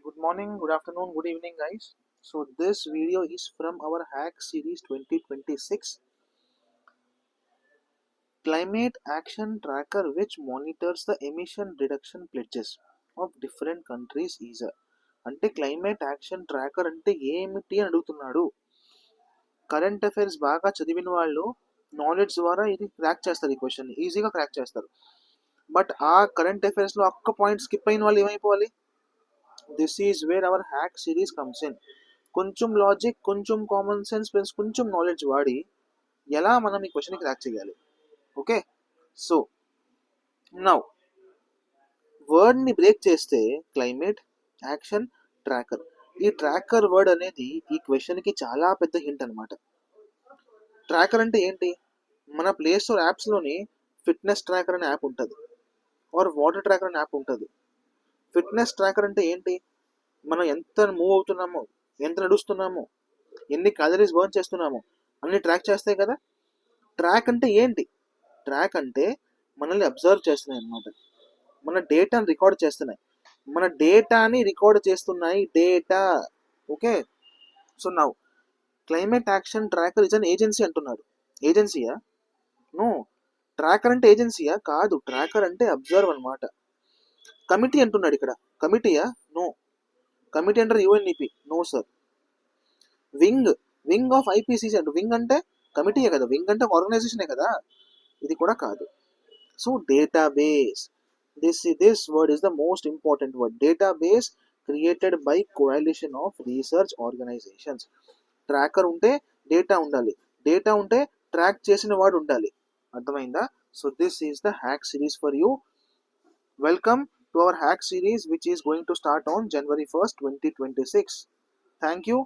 Good morning, good afternoon, good evening, guys. So this video is from our hack series 2026 climate action tracker, which monitors the emission reduction pledges of different countries. ఈజర్ అంటే climate action tracker అంటే ఏమిటి అని అడుగుతున్నాడు. Current affairs బాగా చదివిన వాళ్ళు knowledge ద్వారా ఇది క్రాక్ చేస్తారు, ఈ క్వశ్చన్ ఈజీగా క్రాక్ చేస్తారు. బట్ ఆ కరెంట్ అఫైర్స్లో ఒక్క పాయింట్ స్కిప్ అయిన వాళ్ళు ఏమైపోవాలి? This is where our hack series comes in. కొంచెం లాజిక్, కొంచెం కామన్ సెన్స్ ప్లస్ కొంచెం నాలెడ్జ్ వాడి ఎలా మనం ఈ క్వశ్చన్ క్రాక్ చేయాలి. ఓకే, సో నౌ వర్డ్ని బ్రేక్ చేస్తే క్లైమేట్ యాక్షన్ ట్రాకర్. ఈ ట్రాకర్ వర్డ్ అనేది ఈ క్వశ్చన్కి చాలా పెద్ద హింట్ అనమాట. ట్రాకర్ అంటే ఏంటి? మన ప్లే స్టోర్ యాప్స్లోని ఫిట్నెస్ ట్రాకర్ అనే యాప్ ఉంటుంది, ఆర్ వాటర్ ట్రాకర్ అనే యాప్ ఉంటుంది. ఫిట్నెస్ ట్రాకర్ అంటే ఏంటి? మనం ఎంత మూవ్ అవుతున్నామో, ఎంత నడుస్తున్నామో, ఎన్ని క్యాలరీస్ బర్న్ చేస్తున్నామో అన్ని ట్రాక్ చేస్తాయి కదా. ట్రాక్ అంటే ఏంటి? ట్రాక్ అంటే మనల్ని అబ్జర్వ్ చేస్తున్నాయి అన్నమాట. మన డేటాని రికార్డ్ చేస్తున్నాయి, మన డేటాని రికార్డ్ చేస్తున్నాయి data. Okay, so now climate action tracker is an agency అంటున్నాడు. ఏజెన్సీయా? నో. ట్రాకర్ అంటే ఏజెన్సీయా? కాదు. ట్రాకర్ అంటే అబ్జర్వ్ అనమాట. కమిటీ అంటున్నాడు ఇక్కడ. కమిటీయా? నో. కమిటీ అంటారు UNEP? No sir. Wing of IPCC అంట. వింగ్ అంటే కమిటీయే కదా, వింగ్ అంటే ఆర్గనైజేషనే కదా. ఇది కూడా కాదు. So database, this word is the most important word. Database created by coalition of research organisations. Tracker ఉంటే డేటా ఉండాలి, డేటా ఉంటే ట్రాక్ చేసిన వాడు ఉండాలి. అర్థమైందా? So this is the hack series for you. Welcome to our hack series, which is going to start on January 1st, 2026. Thank you.